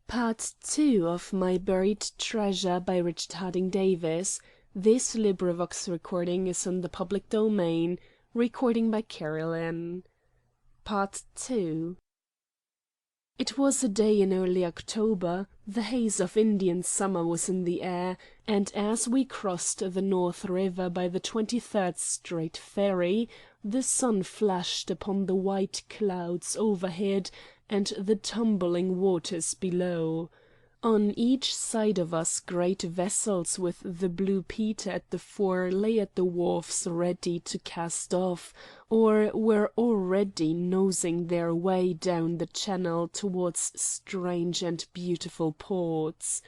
Part 2 of My Buried Treasure by Richard Harding Davis. This LibriVox recording is on the public domain. Recording by Carolyn. Part 2. It was a day in early October. The haze of Indian summer was in the air, and as we crossed the North River by the 23rd Street ferry, the sun flashed upon the white clouds overhead and the tumbling waters below. On each side of us great vessels with the blue peter at the fore lay at the wharves ready to cast off, or were already nosing their way down the channel towards strange and beautiful ports.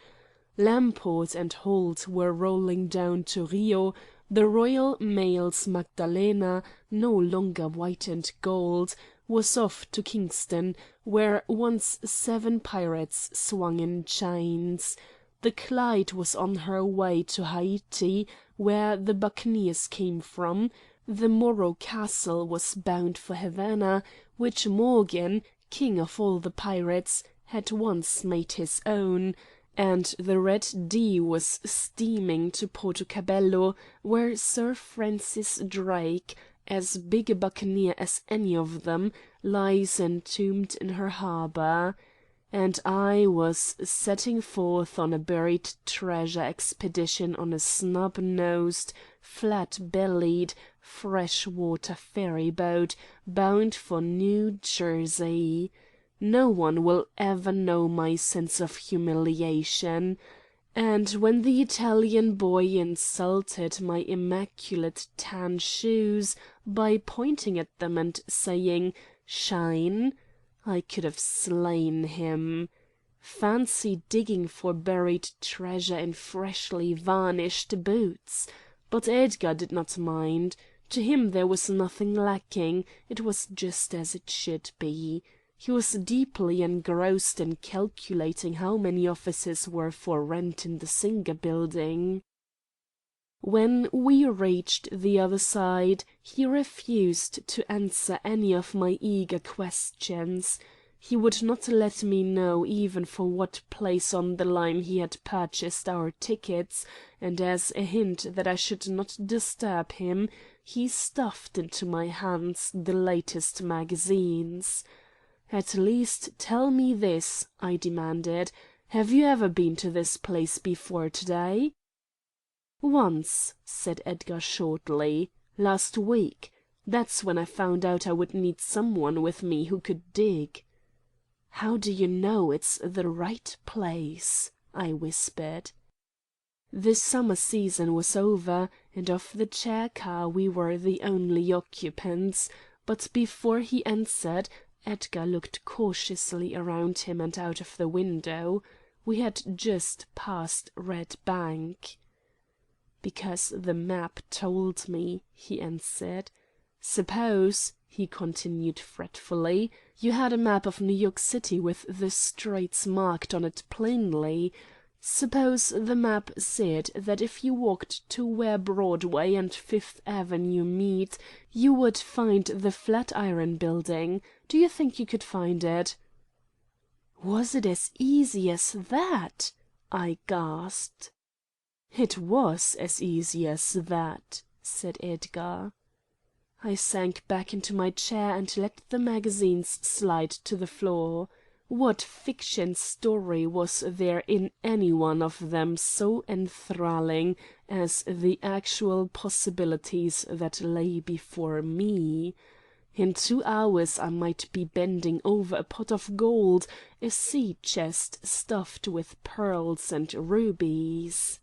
Lamport and Holt were rolling down to Rio, the Royal Mail's Magdalena, no longer white and gold, was off to Kingston, where once 7 pirates swung in chains. The Clyde was on her way to Haiti, where the buccaneers came from. The Moro Castle was bound for Havana, which Morgan, king of all the pirates, had once made his own, and the Red D was steaming to Porto Cabello, where Sir Francis Drake, as big a buccaneer as any of them, lies entombed in her harbor. And I was setting forth on a buried treasure expedition on a snub-nosed, flat-bellied, fresh-water ferry-boat bound for New Jersey. No one will ever know my sense of humiliation. And when the Italian boy insulted my immaculate tan shoes by pointing at them and saying, "Shine," I could have slain him. Fancy digging for buried treasure in freshly varnished boots! But Edgar did not mind. To him there was nothing lacking. It was just as it should be. He was deeply engrossed in calculating how many offices were for rent in the Singer Building. When we reached the other side, he refused to answer any of my eager questions. He would not let me know even for what place on the line he had purchased our tickets, and as a hint that I should not disturb him, he stuffed into my hands the latest magazines. "At least tell me this," I demanded. "Have you ever been to this place before to-day?" "Once," said Edgar shortly. "Last week. That's when I found out I would need someone with me who could dig." "How do you know it's the right place?" I whispered. The summer season was over, and of the chair car we were the only occupants, but before he answered, Edgar looked cautiously around him and out of the window. We had just passed Red Bank. "Because the map told me," he answered. "Suppose," he continued fretfully, "you had a map of New York City with the streets marked on it plainly. Suppose the map said that if you walked to where Broadway and Fifth Avenue meet, you would find the Flatiron Building. Do you think you could find it?" "Was it as easy as that?" I gasped. "It was as easy as that," said Edgar. I sank back into my chair and let the magazines slide to the floor. What fiction story was there in any one of them so enthralling as the actual possibilities that lay before me? In 2 hours I might be bending over a pot of gold, a sea chest stuffed with pearls and rubies.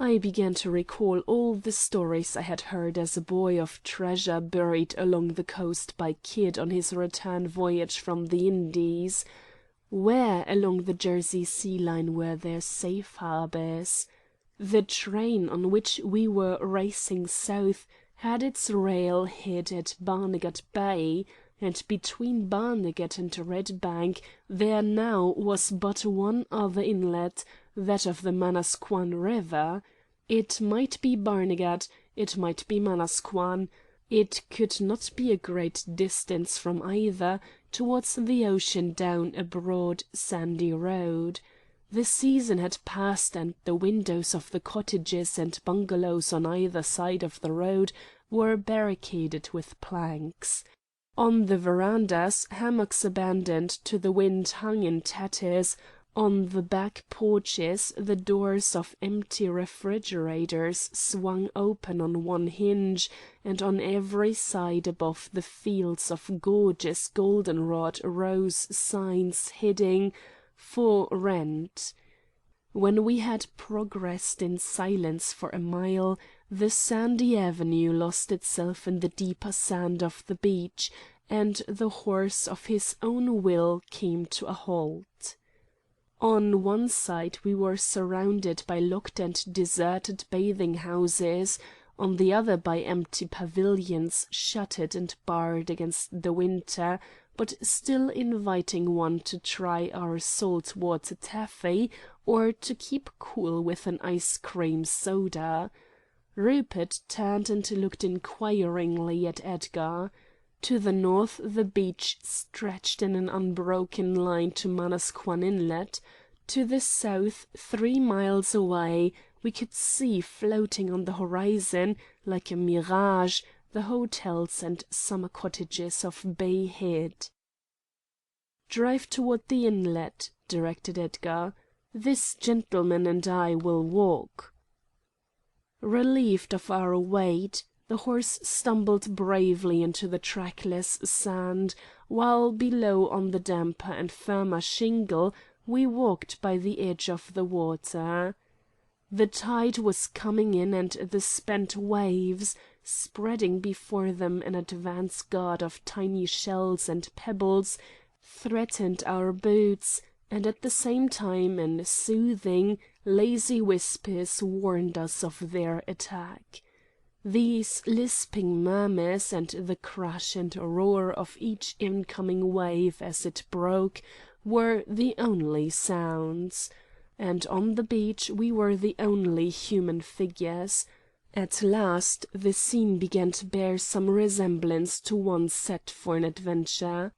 I began to recall all the stories I had heard as a boy of treasure buried along the coast by Kidd on his return voyage from the Indies. Where along the Jersey sea line were there safe harbors? The train on which we were racing south had its rail head at Barnegat Bay, and between Barnegat and Red Bank there now was but one other inlet, that of the Manasquan River. It might be Barnegat, it might be Manasquan. It could not be a great distance from either towards the ocean down a broad sandy road. The season had passed and the windows of the cottages and bungalows on either side of the road were barricaded with planks. On the verandas hammocks abandoned to the wind hung in tatters, on the back porches the doors of empty refrigerators swung open on one hinge, and on every side above the fields of gorgeous goldenrod rose signs heading "For Rent." When we had progressed in silence for a mile, the sandy avenue lost itself in the deeper sand of the beach, and the horse of his own will came to a halt. On one side we were surrounded by locked and deserted bathing houses, on the other by empty pavilions shuttered and barred against the winter, but still inviting one to try our salt water taffy or to keep cool with an ice cream soda. Rupert turned and looked inquiringly at Edgar. To the north the beach stretched in an unbroken line to Manasquan Inlet. To the south, 3 miles away, we could see floating on the horizon, like a mirage, the hotels and summer cottages of Bay Head. "Drive toward the inlet," directed Edgar. "This gentleman and I will walk." Relieved of our weight, the horse stumbled bravely into the trackless sand, while below on the damper and firmer shingle we walked by the edge of the water. The tide was coming in, and the spent waves, spreading before them an advance guard of tiny shells and pebbles, threatened our boots, and at the same time in soothing, lazy whispers warned us of their attack. These lisping murmurs and the crash and roar of each incoming wave as it broke were the only sounds. And on the beach we were the only human figures. At last the scene began to bear some resemblance to one set for an adventure.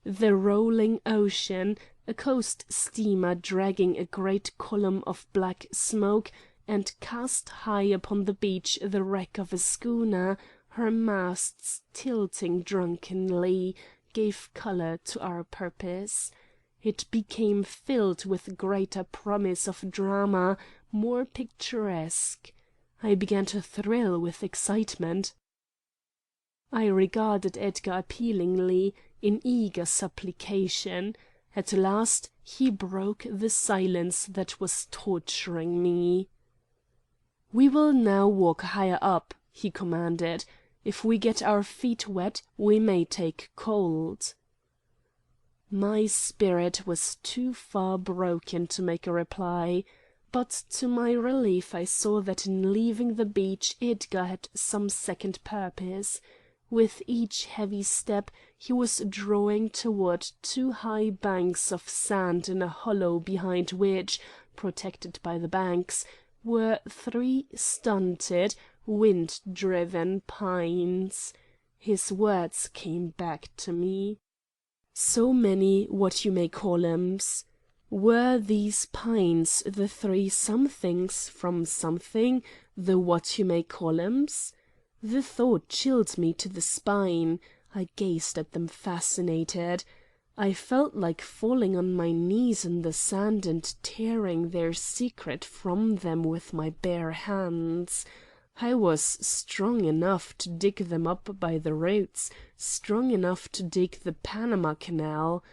The rolling ocean, a coast steamer dragging a great column of black smoke, and cast high upon the beach the wreck of a schooner, her masts tilting drunkenly, gave color to our purpose. It became filled with greater promise of drama, more picturesque. I began to thrill with excitement. I regarded Edgar appealingly, in eager supplication. At last he broke the silence that was torturing me. "We will now walk higher up," he commanded. "If we get our feet wet we may take cold." My spirit was too far broken to make a reply, but to my relief I saw that in leaving the beach Edgar had some second purpose. With each heavy step he was drawing toward 2 high banks of sand in a hollow behind which, protected by the banks, were 3 stunted, wind-driven pines. His words came back to me. So many what-you-may-call-ems. Were these pines the 3 somethings from something, the what-you-may-call-ems? The thought chilled me to the spine. I gazed at them fascinated. I felt like falling on my knees in the sand and tearing their secret from them with my bare hands. I was strong enough to dig them up by the roots, strong enough to dig the Panama Canal.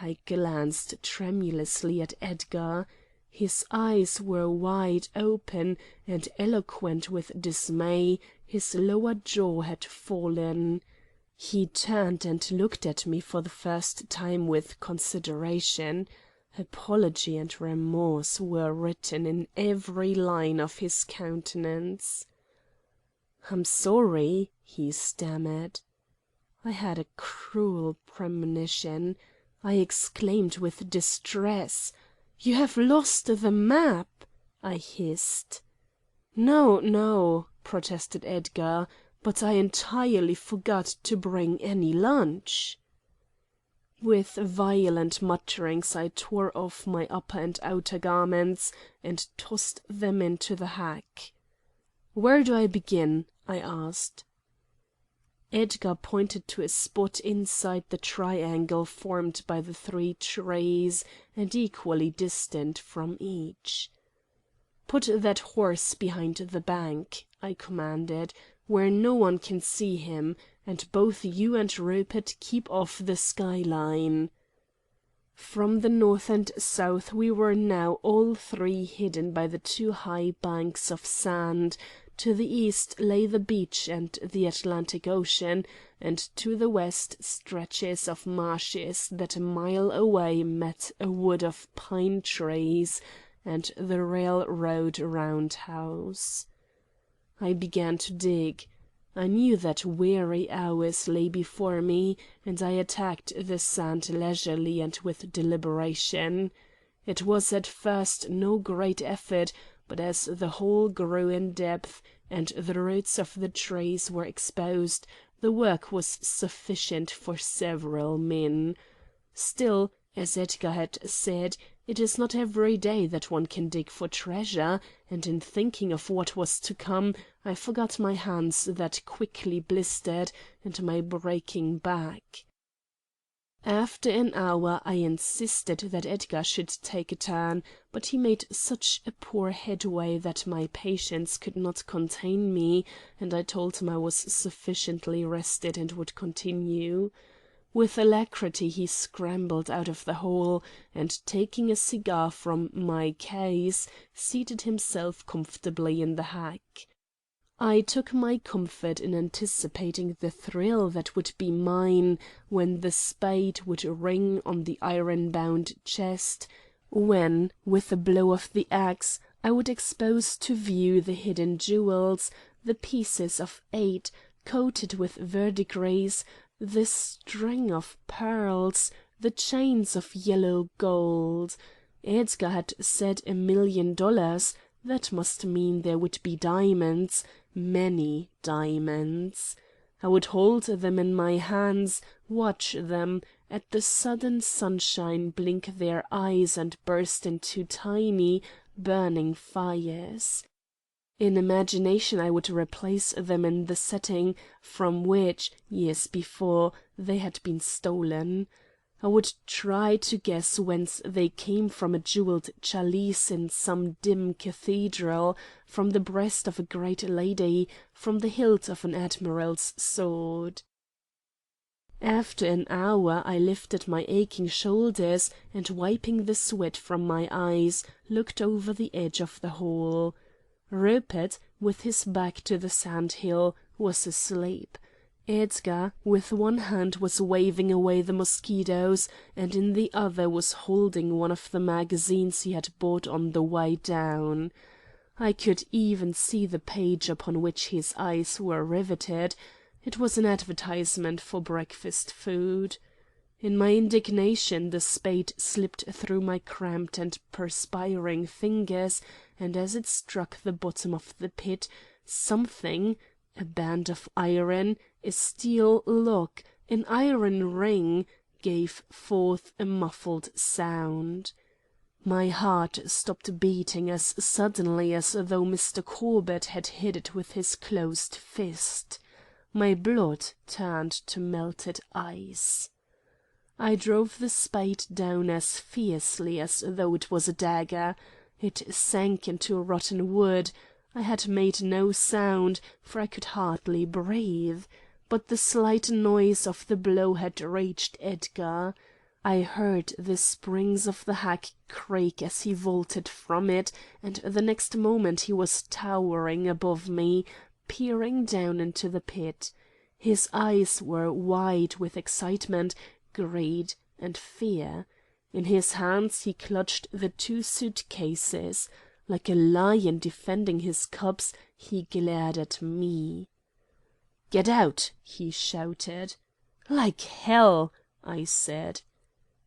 I glanced tremulously at Edgar. His eyes were wide open and eloquent with dismay, his lower jaw had fallen. He turned and looked at me for the first time with consideration. Apology and remorse were written in every line of his countenance. "I'm sorry," he stammered. I had a cruel premonition. I exclaimed with distress. "You have lost the map!" I hissed. "No, no," protested Edgar. But I entirely forgot to bring any lunch." With violent mutterings I tore off my upper and outer garments and tossed them into the hack. "Where do I begin?" I asked. Edgar pointed to a spot inside the triangle formed by the three trees, and equally distant from each. "Put that horse behind the bank," I commanded, "where no one can see him, and both you and Rupert keep off the skyline." From the north and south we were now all three hidden by the two high banks of sand. To the east lay the beach and the Atlantic Ocean, and to the west stretches of marshes that a mile away met a wood of pine trees and the railroad roundhouse. I began to dig. I knew that weary hours lay before me, and I attacked the sand leisurely and with deliberation. It was at first no great effort, but as the hole grew in depth and the roots of the trees were exposed, the work was sufficient for several men. Still, as Edgar had said, it is not every day that one can dig for treasure, and in thinking of what was to come I forgot my hands that quickly blistered and my breaking back. After an hour I insisted that Edgar should take a turn, but he made such a poor headway that my patience could not contain me, and I told him I was sufficiently rested and would continue. With alacrity he scrambled out of the hole, and taking a cigar from my case, seated himself comfortably in the hack. I took my comfort in anticipating the thrill that would be mine when the spade would ring on the iron-bound chest, when, with a blow of the axe, I would expose to view the hidden jewels, the pieces of 8, coated with verdigris, the string of pearls, the chains of yellow gold. Edgar had said $1,000,000. That must mean there would be diamonds, many diamonds. I would hold them in my hands, watch them, at the sudden sunshine blink their eyes and burst into tiny, burning fires. In imagination I would replace them in the setting from which, years before, they had been stolen. I would try to guess whence they came, from a jeweled chalice in some dim cathedral, from the breast of a great lady, from the hilt of an admiral's sword. After an hour I lifted my aching shoulders and, wiping the sweat from my eyes, looked over the edge of the hole. Rupert, with his back to the sand-hill, was asleep. Edgar, with one hand, was waving away the mosquitoes, and in the other was holding one of the magazines he had bought on the way down. I could even see the page upon which his eyes were riveted. It was an advertisement for breakfast food. In my indignation the spade slipped through my cramped and perspiring fingers, and as it struck the bottom of the pit, something, a band of iron, a steel lock, an iron ring, gave forth a muffled sound. My heart stopped beating as suddenly as though Mr. Corbett had hit it with his closed fist. My blood turned to melted ice. I drove the spade down as fiercely as though it was a dagger. It sank into rotten wood. I had made no sound, for I could hardly breathe. But the slight noise of the blow had reached Edgar. I heard the springs of the hack creak as he vaulted from it, and the next moment he was towering above me, peering down into the pit. His eyes were wide with excitement, greed, and fear. In his hands he clutched the 2 suitcases. Like a lion defending his cubs, he glared at me. "Get out!" he shouted. "Like hell!" I said.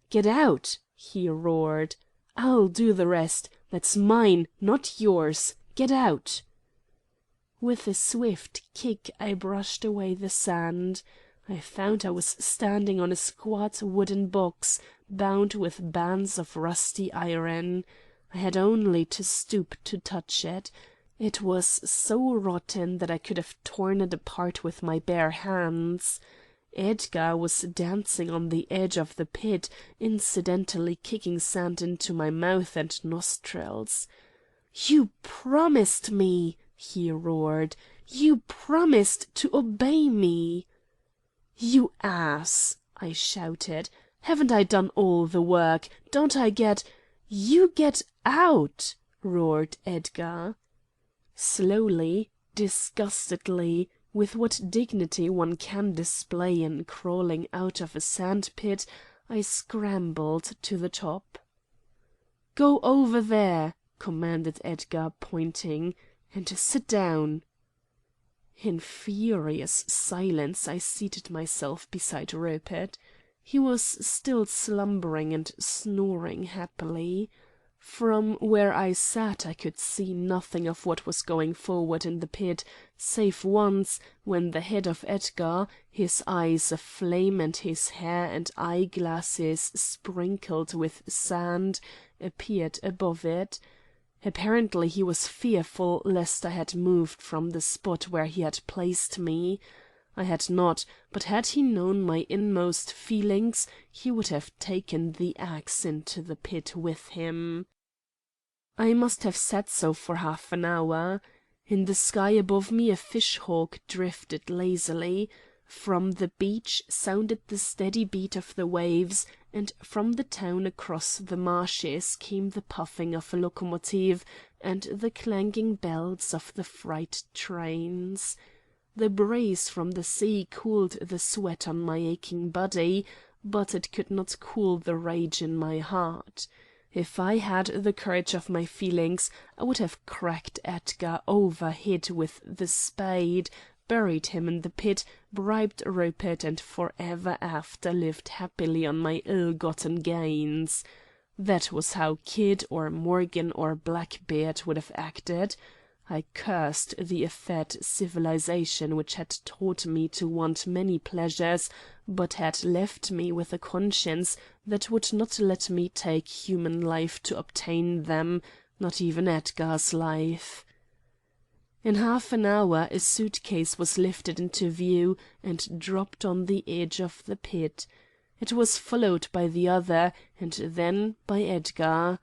"Get out!" he roared. "I'll do the rest. That's mine, not yours. Get out!" With a swift kick I brushed away the sand. I found I was standing on a squat wooden box, bound with bands of rusty iron. I had only to stoop to touch it. It was so rotten that I could have torn it apart with my bare hands. Edgar was dancing on the edge of the pit, incidentally kicking sand into my mouth and nostrils. "You promised me!" he roared. "You promised to obey me!" "You ass!" I shouted. "Haven't I done all the work? Don't I get—" "You get out!" roared Edgar. Slowly, disgustedly, with what dignity one can display in crawling out of a sand pit, I scrambled to the top. "Go over there," commanded Edgar, pointing, "and sit down." In furious silence I seated myself beside Rupert. He was still slumbering and snoring happily. From where I sat I could see nothing of what was going forward in the pit, save once, when the head of Edgar, his eyes aflame and his hair and eye glasses sprinkled with sand, appeared above it. Apparently he was fearful lest I had moved from the spot where he had placed me. I had not, but had he known my inmost feelings he would have taken the axe into the pit with him. I must have sat so for half an hour. In the sky above me a fish-hawk drifted lazily. From the beach sounded the steady beat of the waves, and from the town across the marshes came the puffing of a locomotive and the clanging bells of the freight trains. The breeze from the sea cooled the sweat on my aching body, but it could not cool the rage in my heart. If I had the courage of my feelings, I would have cracked Edgar over head with the spade, buried him in the pit, bribed Rupert, and forever after lived happily on my ill-gotten gains. That was how Kidd or Morgan or Blackbeard would have acted. I cursed the effete civilization which had taught me to want many pleasures, but had left me with a conscience that would not let me take human life to obtain them, not even Edgar's life. In half an hour a suitcase was lifted into view and dropped on the edge of the pit. It was followed by the other, and then by Edgar.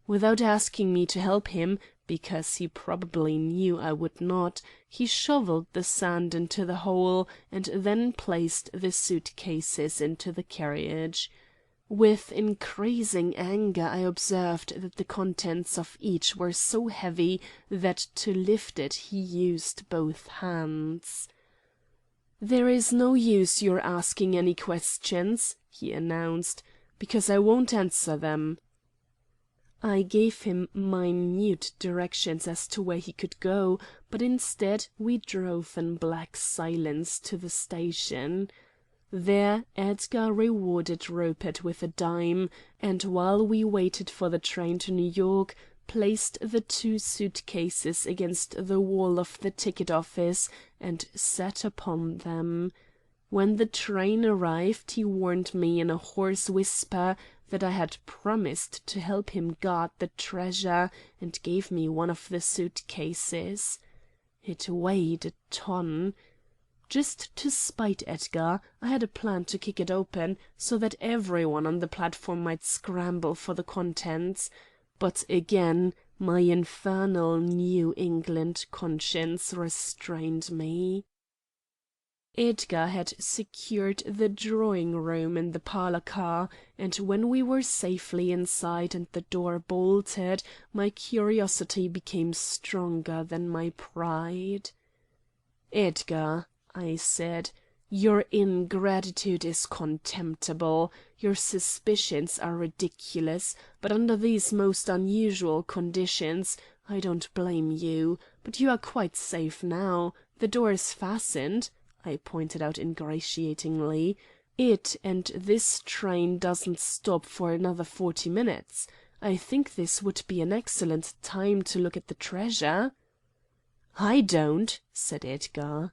Without asking me to help him, because he probably knew I would not, he shoveled the sand into the hole and then placed the suitcases into the carriage. With increasing anger I observed that the contents of each were so heavy that to lift it he used both hands. "There is no use your asking any questions," he announced, "because I won't answer them." I gave him minute directions as to where he could go, but instead we drove in black silence to the station. There Edgar rewarded Rupert with a dime, and while we waited for the train to New York, placed the two suitcases against the wall of the ticket office and sat upon them. When the train arrived he warned me in a hoarse whisper that I had promised to help him guard the treasure, and gave me one of the suitcases. It weighed a ton. Just to spite Edgar, I had a plan to kick it open, so that everyone on the platform might scramble for the contents. But again my infernal New England conscience restrained me. Edgar had secured the drawing-room in the parlor car, and when we were safely inside and the door bolted, my curiosity became stronger than my pride. "Edgar," I said, "your ingratitude is contemptible. Your suspicions are ridiculous, but under these most unusual conditions I don't blame you. But you are quite safe now. The door is fastened," I pointed out ingratiatingly. "It and this train doesn't stop for another 40 minutes. I think this would be an excellent time to look at the treasure." "I don't," said Edgar.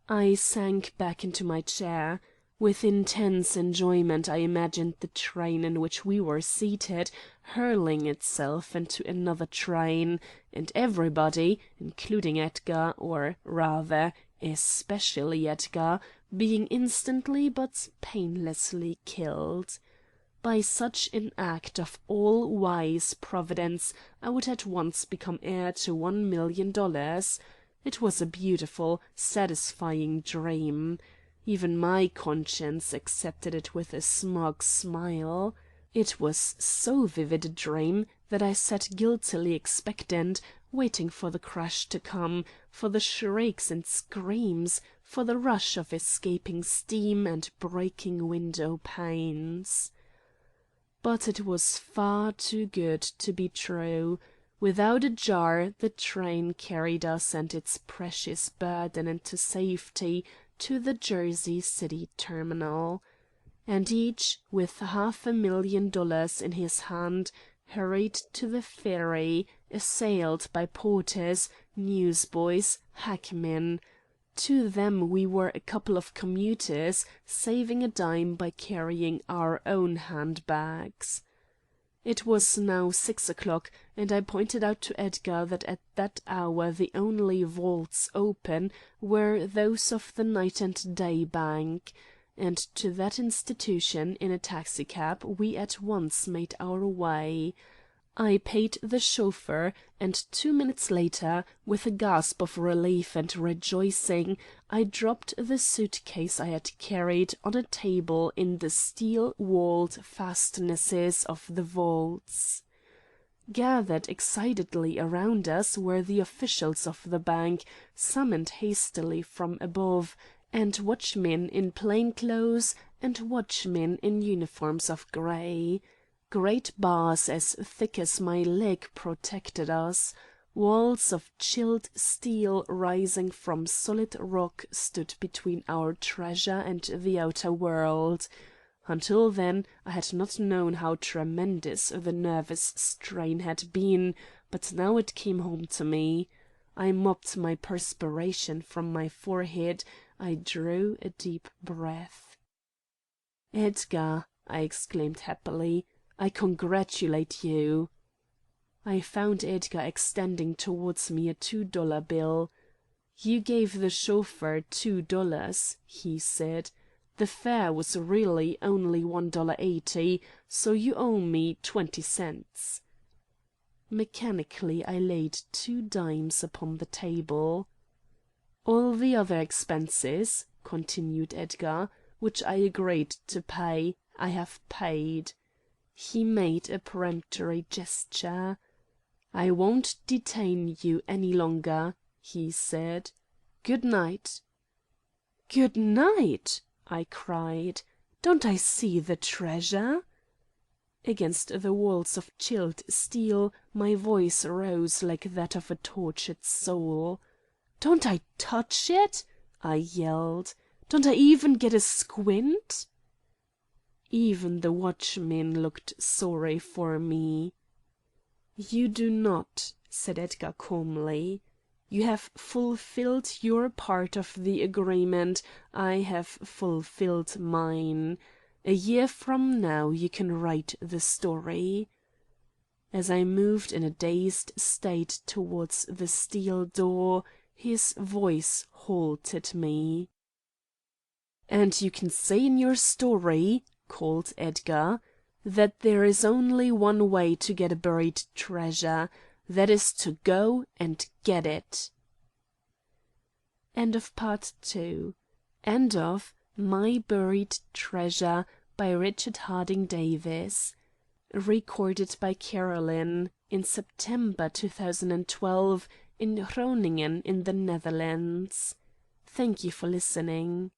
I sank back into my chair. With intense enjoyment I imagined the train in which we were seated hurling itself into another train, and everybody, including Edgar, or rather, especially Edgar, being instantly but painlessly killed. By such an act of all-wise Providence I would at once become heir to $1,000,000. It was a beautiful, satisfying dream. Even my conscience accepted it with a smug smile. It was so vivid a dream that I sat guiltily expectant, waiting for the crash to come, for the shrieks and screams, for the rush of escaping steam and breaking window panes. But it was far too good to be true. Without a jar the train carried us and its precious burden into safety to the Jersey City terminal. And each, with $500,000 in his hand, hurried to the ferry, assailed by porters, newsboys, hackmen. To them we were a couple of commuters, saving a dime by carrying our own hand-bags. It was now 6 o'clock, and I pointed out to Edgar that at that hour the only vaults open were those of the Night and Day Bank, and to that institution in a taxicab we at once made our way. I paid the chauffeur, and 2 minutes later, with a gasp of relief and rejoicing, I dropped the suitcase I had carried on a table in the steel-walled fastnesses of the vaults. Gathered excitedly around us were the officials of the bank, summoned hastily from above, and watchmen in plain clothes and watchmen in uniforms of gray. Great bars as thick as my leg protected us. Walls of chilled steel rising from solid rock stood between our treasure and the outer world. Until then I had not known how tremendous the nervous strain had been, but now it came home to me. I mopped my perspiration from my forehead. I drew a deep breath. "Edgar," I exclaimed happily, "I congratulate you." I found Edgar extending towards me a $2 bill. "You gave the chauffeur $2," he said. "The fare was really only $1.80, so you owe me 20 cents." Mechanically I laid 2 dimes upon the table. "All the other expenses," continued Edgar, "which I agreed to pay, I have paid." He made a peremptory gesture. "I won't detain you any longer," he said. "Good night." "Good night!" I cried. "Don't I see the treasure?" Against the walls of chilled steel my voice rose like that of a tortured soul. "Don't I touch it?" I yelled. "Don't I even get a squint?" Even the watchmen looked sorry for me. "You do not," said Edgar calmly. "You have fulfilled your part of the agreement. I have fulfilled mine. A year from now you can write the story." As I moved in a dazed state towards the steel door, his voice halted me. "And you can say in your story," called Edgar, "that there is only one way to get a buried treasure. That is to go and get it." End of Part 2. End of My Buried Treasure by Richard Harding Davis. Recorded by Carolyn in September 2012 in Groningen in the Netherlands. Thank you for listening.